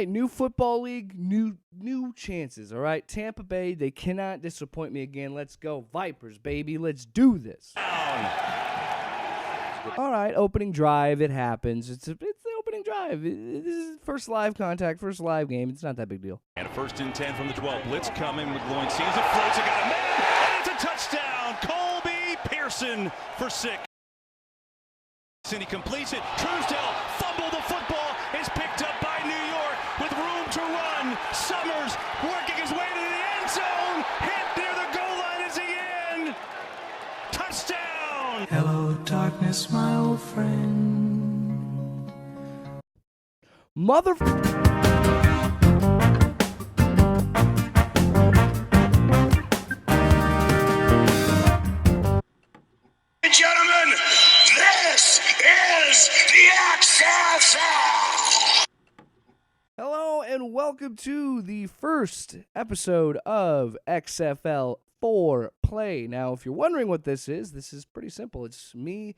right, new football league, new chances, all right? Tampa Bay, they cannot disappoint me again. Let's go Vipers, baby. Let's do this. All right, opening drive, it happens. It's the opening drive. This is first live contact, first live game. It's not that big deal. And a 1st and 10 from the 12. Blitz coming. McGloin sees it, floats it, got a man, and it's a touchdown. Colby Pearson for 6. And he completes it. Truesdell fumbled the football. Is picked up by New York with room to run. Summers working his way to the end zone. Hit near the goal line is he in. Touchdown. Hello, darkness, my old friend. Mother... Gentlemen, this is the XFL. Hello and welcome to the first episode of XFL 4 Play. Now, if you're wondering what this is pretty simple. It's me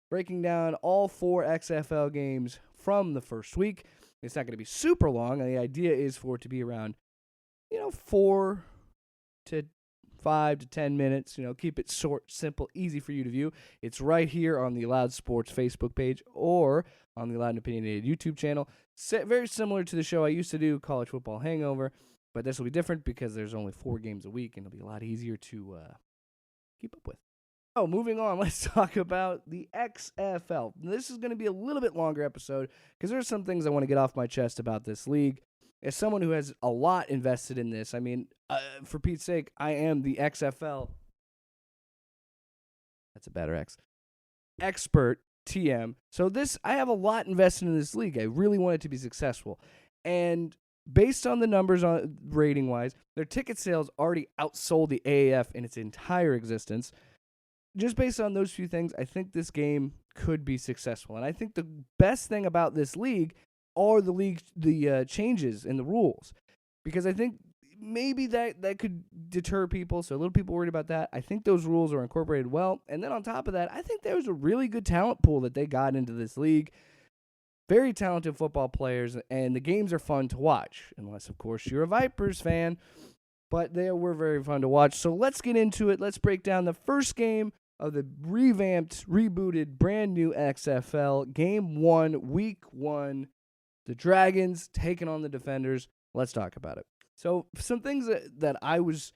breaking down all 4 XFL games from the first week. It's not going to be super long. The idea is for it to be around, 4 to 5 to 10 minutes. Keep it short, simple, easy for you to view. It's right here on the Loud Sports Facebook page or on the Loud and Opinionated YouTube channel. Very similar to the show I used to do, College Football Hangover, but this will be different because there's only 4 games a week, and it'll be a lot easier to keep up with. Oh, moving on, let's talk about the XFL. This is going to be a little bit longer episode because there's some things I want to get off my chest about this league. As someone who has a lot invested in this, for Pete's sake, I am the XFL. That's a better X. Expert TM. So I have a lot invested in this league. I really want it to be successful. And based on the numbers on rating-wise, their ticket sales already outsold the AAF in its entire existence. Just based on those few things, I think this game could be successful. And I think the best thing about this league are the changes in the rules, because I think maybe that could deter people. So a little people worried about that. I think those rules are incorporated well, and then on top of that, I think there's a really good talent pool that they got into this league. Very talented football players, and the games are fun to watch, unless of course you're a Vipers fan. But they were very fun to watch. So let's get into it. Let's break down the first game of the revamped, rebooted, brand new XFL. Game 1, Week 1. The Dragons taking on the Defenders. Let's talk about it. So some things that I was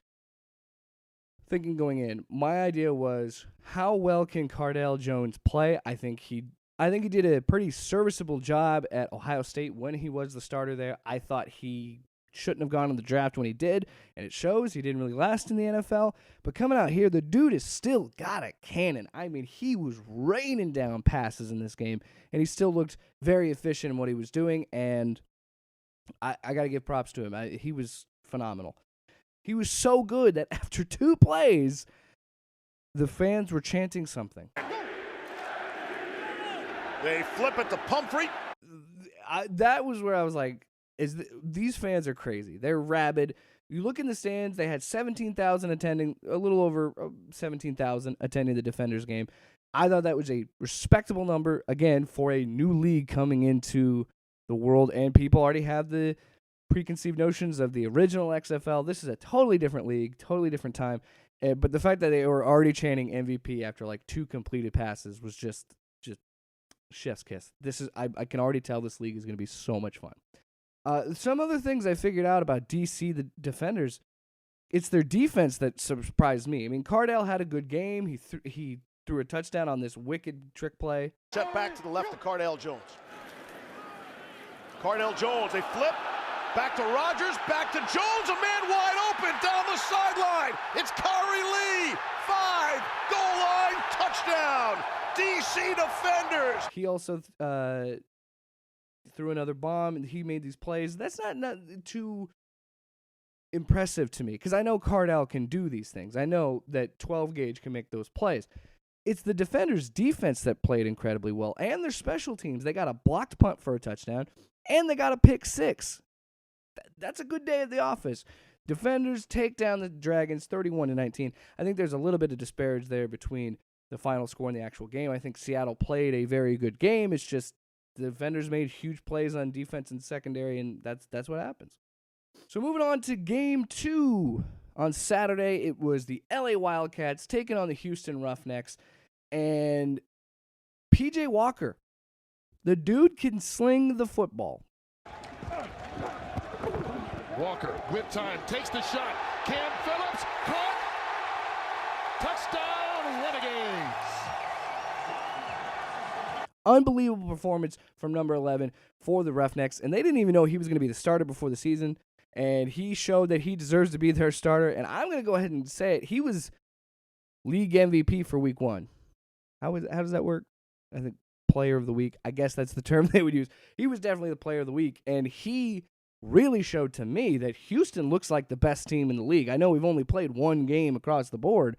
thinking going in, my idea was, how well can Cardale Jones play? I think he did a pretty serviceable job at Ohio State when he was the starter there. I thought he shouldn't have gone in the draft when he did, and it shows. He didn't really last in the NFL. But coming out here, the dude has still got a cannon. He was raining down passes in this game, and he still looked very efficient in what he was doing, and I got to give props to him. He was phenomenal. He was so good that after 2 plays, the fans were chanting something. They flip it to Pumphrey. That was where I was like, these fans are crazy. They're rabid. You look in the stands, they had 17,000 attending, a little over 17,000 attending the Defenders game. I thought that was a respectable number, again, for a new league coming into the world, and people already have the preconceived notions of the original XFL. This is a totally different league, totally different time, but the fact that they were already chanting MVP after like 2 completed passes was just chef's kiss. I can already tell this league is going to be so much fun. Some other things I figured out about DC, the Defenders, it's their defense that surprised me. Cardale had a good game. He threw a touchdown on this wicked trick play. Set back to the left to Cardale Jones. Cardale Jones, they flip. Back to Rogers, back to Jones, a man wide open down the sideline. It's Kari Lee, 5, goal line, touchdown. DC Defenders. He also threw another bomb, and he made these plays. That's not too impressive to me, because I know Cardale can do these things. I know that 12 gauge can make those plays. It's the Defenders' defense that played incredibly well, and their special teams. They got a blocked punt for a touchdown, and they got a pick 6. That's a good day at the office. Defenders take down the Dragons 31-19. I think there's a little bit of disparage there between the final score and the actual game. I think Seattle played a very good game. It's just The defenders made huge plays on defense and secondary, and that's what happens. So moving on to Game 2. On Saturday, it was the LA Wildcats taking on the Houston Roughnecks, and P.J. Walker, the dude can sling the football. Walker with time takes the shot. Cam Phillips caught. Touchdown, Renegades. Unbelievable performance from number 11 for the Roughnecks, and they didn't even know he was going to be the starter before the season, and he showed that he deserves to be their starter, and I'm going to go ahead and say it. He was league MVP for week 1. How does that work? I think player of the week. I guess that's the term they would use. He was definitely the player of the week, and he really showed to me that Houston looks like the best team in the league. I know we've only played one game across the board,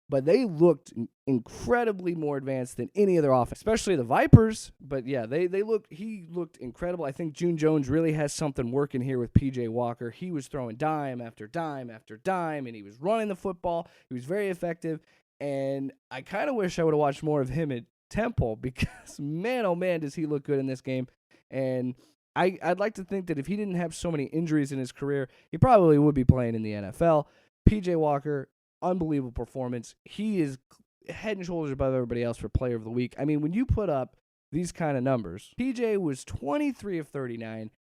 but they looked incredibly more advanced than any other offense, especially the Vipers. But yeah, he looked incredible. I think June Jones really has something working here with P.J. Walker. He was throwing dime after dime after dime, and he was running the football. He was very effective, and I kind of wish I would have watched more of him at Temple because, man, oh man, does he look good in this game. And I'd like to think that if he didn't have so many injuries in his career, he probably would be playing in the NFL. P.J. Walker, unbelievable performance. He is head and shoulders above everybody else for player of the week. I mean, when you put up these kind of numbers, PJ was 23 of 39,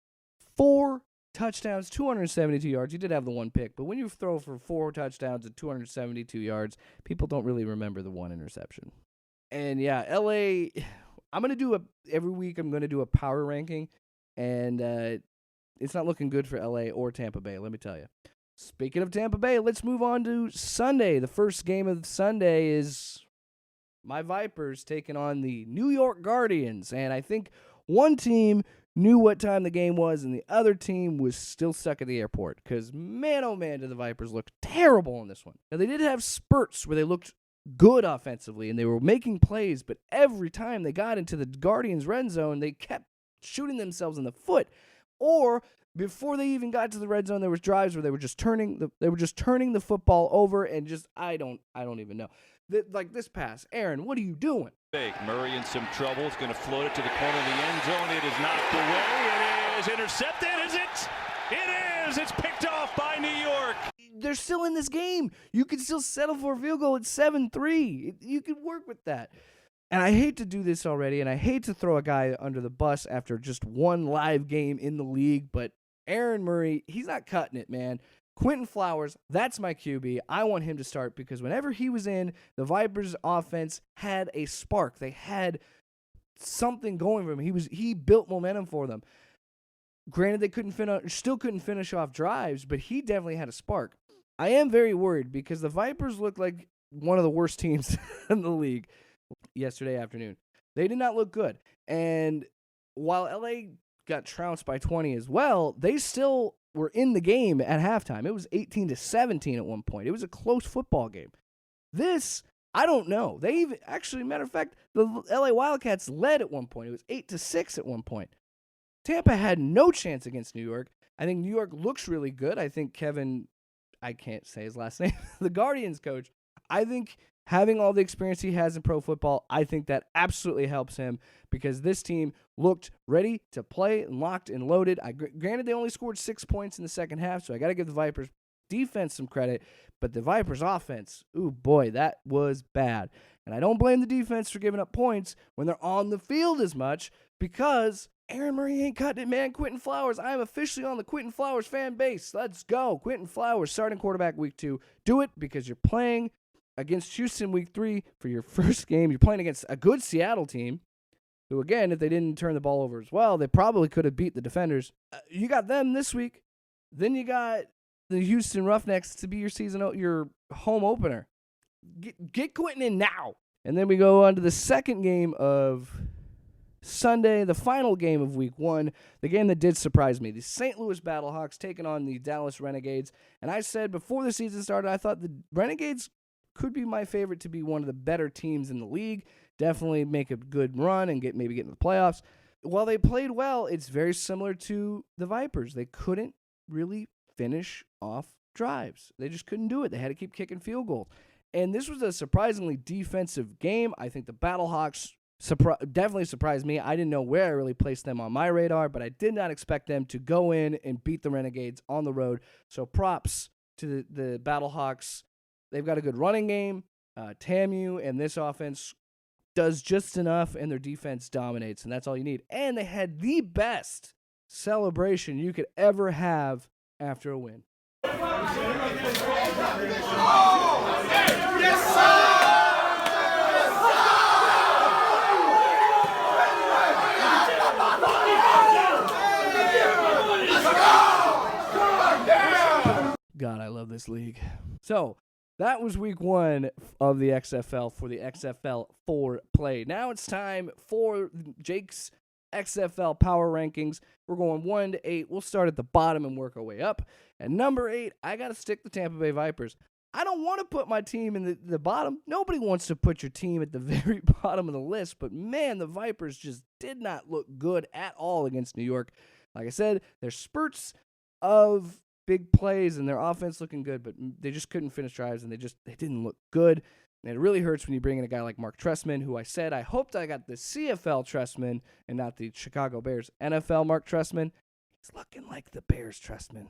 4 touchdowns, 272 yards. He did have the one pick, but when you throw for 4 touchdowns and 272 yards, people don't really remember the one interception. And yeah, LA, every week I'm going to do a power ranking, and it's not looking good for LA or Tampa Bay, let me tell you. Speaking of Tampa Bay, let's move on to Sunday. The first game of Sunday is my Vipers taking on the New York Guardians. And I think one team knew what time the game was, and the other team was still stuck at the airport. Because, man, oh man, did the Vipers look terrible in this one. Now, they did have spurts where they looked good offensively, and they were making plays, but every time they got into the Guardians' red zone, they kept shooting themselves in the foot. Or before they even got to the red zone, there was drives where they were just turning the football over, and just I don't even know. Like this pass, Aaron, what are you doing? Murray in some trouble. Is going to float it to the corner of the end zone. It is knocked away. It is intercepted. Is it? It is. It's picked off by New York. They're still in this game. You can still settle for a field goal at 7-3. You can work with that. And I hate to do this already, and I hate to throw a guy under the bus after just one live game in the league, but Aaron Murray, he's not cutting it, man. Quentin Flowers, that's my QB. I want him to start because whenever he was in, the Vipers' offense had a spark. They had something going for him. He built momentum for them. Granted, they still couldn't finish off drives, but he definitely had a spark. I am very worried because the Vipers look like one of the worst teams in the league yesterday afternoon. They did not look good. And while LA got trounced by 20 as well, they still were in the game at halftime. It was 18-17 at one point. It was a close football game. This, I don't know. They even, actually, matter of fact, the LA Wildcats led at one point. It was 8-6 at one point. Tampa had no chance against New York. I think New York looks really good. I think Kevin, I can't say his last name, the Guardians coach, I think having all the experience he has in pro football, I think that absolutely helps him because this team looked ready to play and locked and loaded. Granted, they only scored 6 points in the second half, so I got to give the Vipers defense some credit, but the Vipers offense, ooh boy, that was bad. And I don't blame the defense for giving up points when they're on the field as much because Aaron Murray ain't cutting it, man. Quentin Flowers, I am officially on the Quentin Flowers fan base. Let's go. Quentin Flowers, starting quarterback week 2. Do it because you're playing against Houston week 3 for your first game. You're playing against a good Seattle team who, again, if they didn't turn the ball over as well, they probably could have beat the defenders. You got them this week. Then you got the Houston Roughnecks to be your home opener. Get Quentin in now. And then we go on to the second game of Sunday, the final game of week 1, the game that did surprise me. The St. Louis Battlehawks taking on the Dallas Renegades. And I said before the season started, I thought the Renegades could be my favorite to be one of the better teams in the league. Definitely make a good run and maybe get into the playoffs. While they played well, it's very similar to the Vipers. They couldn't really finish off drives. They just couldn't do it. They had to keep kicking field goals. And this was a surprisingly defensive game. I think the Battlehawks definitely surprised me. I didn't know where I really placed them on my radar, but I did not expect them to go in and beat the Renegades on the road. So props to the Battlehawks. They've got a good running game. TAMU and this offense does just enough, and their defense dominates, and that's all you need. And they had the best celebration you could ever have after a win. God, I love this league. So that was week 1 of the XFL for the XFL 4 play. Now it's time for Jake's XFL power rankings. We're going 1 to 8. We'll start at the bottom and work our way up. At number 8, I got to stick the Tampa Bay Vipers. I don't want to put my team in the bottom. Nobody wants to put your team at the very bottom of the list, but man, the Vipers just did not look good at all against New York. Like I said, there's spurts of big plays and their offense looking good, but they just couldn't finish drives, and they didn't look good. And it really hurts when you bring in a guy like Mark Trestman, who I said I hoped I got the CFL Trestman and not the Chicago Bears NFL Mark Trestman. He's looking like the Bears Trestman,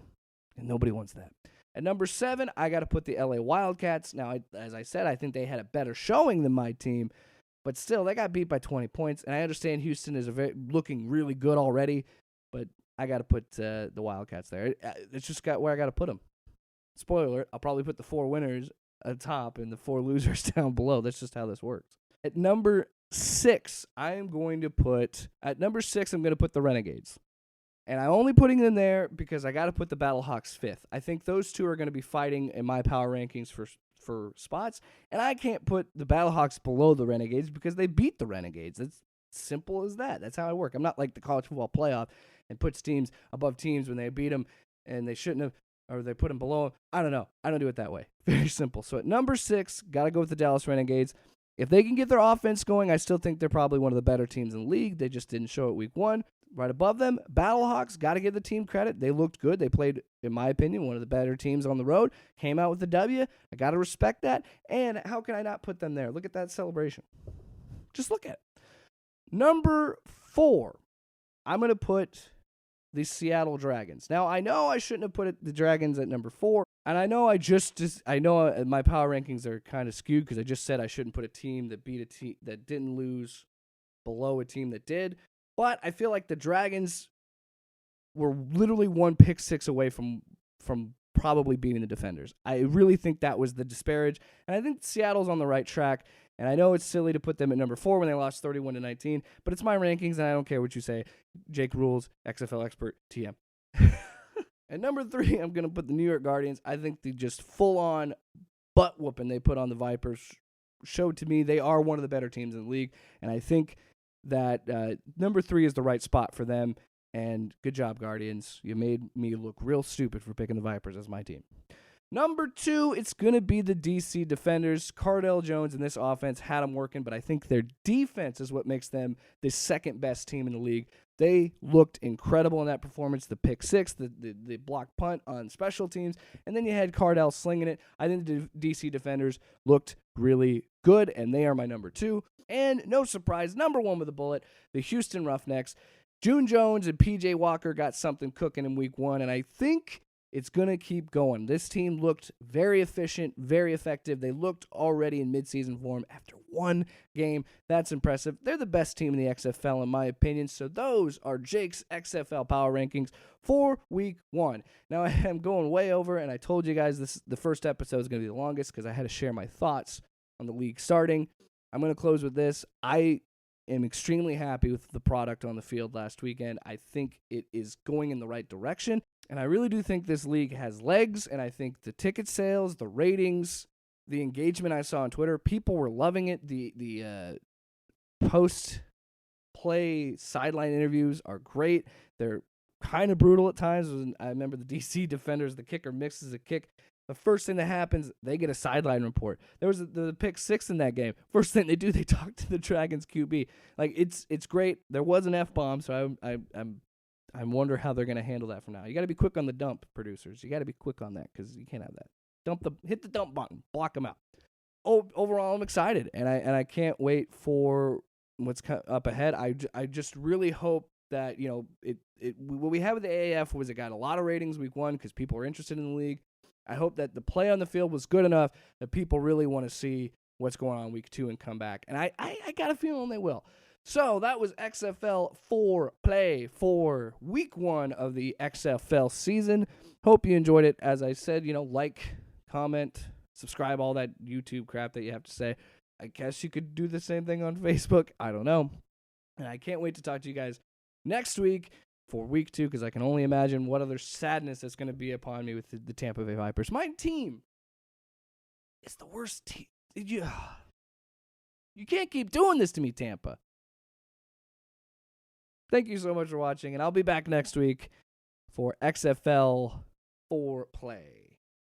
and nobody wants that. At number 7, I got to put the LA Wildcats. Now, as I said, I think they had a better showing than my team, but still, they got beat by 20 points, and I understand Houston is looking really good already, but I got to put the Wildcats there. It's just where I got to put them. Spoiler alert, I'll probably put the 4 winners at top and the 4 losers down below. That's just how this works. At number 6, I'm going to put the Renegades. And I'm only putting them there because I got to put the Battlehawks 5th. I think those two are going to be fighting in my power rankings for spots. And I can't put the Battlehawks below the Renegades because they beat the Renegades. It's simple as that. That's how I work. I'm not like the college football playoff and puts teams above teams when they beat them and they shouldn't have, or they put them below them. I don't know. I don't do it that way. Very simple. So at number 6, got to go with the Dallas Renegades. If they can get their offense going, I still think they're probably one of the better teams in the league. They just didn't show it week 1. Right above them, Battlehawks, got to give the team credit. They looked good. They played, in my opinion, one of the better teams on the road. Came out with the W. I got to respect that. And how can I not put them there? Look at that celebration. Just look at it. Number 4, I'm going to put the Seattle Dragons. Now, I know I shouldn't have put the Dragons at number 4, and I know I know my power rankings are kind of skewed because I just said I shouldn't put a team that beat a team that didn't lose below a team that did. But I feel like the Dragons were literally one pick 6 away from probably beating the Defenders. I really think that was the disparage, and I think Seattle's on the right track. And I know it's silly to put them at number 4 when they lost 31-19, but it's my rankings, and I don't care what you say. Jake rules, XFL expert, TM. At number 3, I'm going to put the New York Guardians. I think the just full-on butt-whooping they put on the Vipers showed to me they are one of the better teams in the league, and I think that number 3 is the right spot for them, and good job, Guardians. You made me look real stupid for picking the Vipers as my team. Number 2, it's going to be the DC Defenders. Cardale Jones and this offense had them working, but I think their defense is what makes them the second best team in the league. They looked incredible in that performance. The pick 6, the block punt on special teams, and then you had Cardale slinging it. I think the DC Defenders looked really good, and they are my number 2. And no surprise, number 1 with a bullet, the Houston Roughnecks. June Jones and PJ Walker got something cooking in week 1, and I think it's going to keep going. This team looked very efficient, very effective. They looked already in midseason form after 1 game. That's impressive. They're the best team in the XFL, in my opinion. So those are Jake's XFL Power Rankings for week 1. Now, I am going way over, and I told you guys the first episode is going to be the longest because I had to share my thoughts on the league starting. I'm going to close with this. I am extremely happy with the product on the field last weekend. I think it is going in the right direction. And I really do think this league has legs, and I think the ticket sales, the ratings, the engagement I saw on Twitter, people were loving it. The post-play sideline interviews are great. They're kind of brutal at times. I remember the DC Defenders, the kicker misses a kick. The first thing that happens, they get a sideline report. There was the pick 6 in that game. First thing they do, they talk to the Dragons QB. Like, it's great. There was an F-bomb, so I wonder how they're going to handle that from now. You got to be quick on the dump, producers. You got to be quick on that because you can't have that. Hit the dump button, block them out. Overall, I'm excited, and I can't wait for up ahead. I just really hope that, what we had with the AAF was it got a lot of ratings week 1 because people were interested in the league. I hope that the play on the field was good enough that people really want to see what's going on week 2 and come back. And I got a feeling they will. So that was XFL 4 play for week 1 of the XFL season. Hope you enjoyed it. As I said, like, comment, subscribe, all that YouTube crap that you have to say. I guess you could do the same thing on Facebook. I don't know. And I can't wait to talk to you guys next week for week 2, because I can only imagine what other sadness that's going to be upon me with the Tampa Bay Vipers. My team is the worst team. You can't keep doing this to me, Tampa. Thank you so much for watching, and I'll be back next week for XFL 4 play.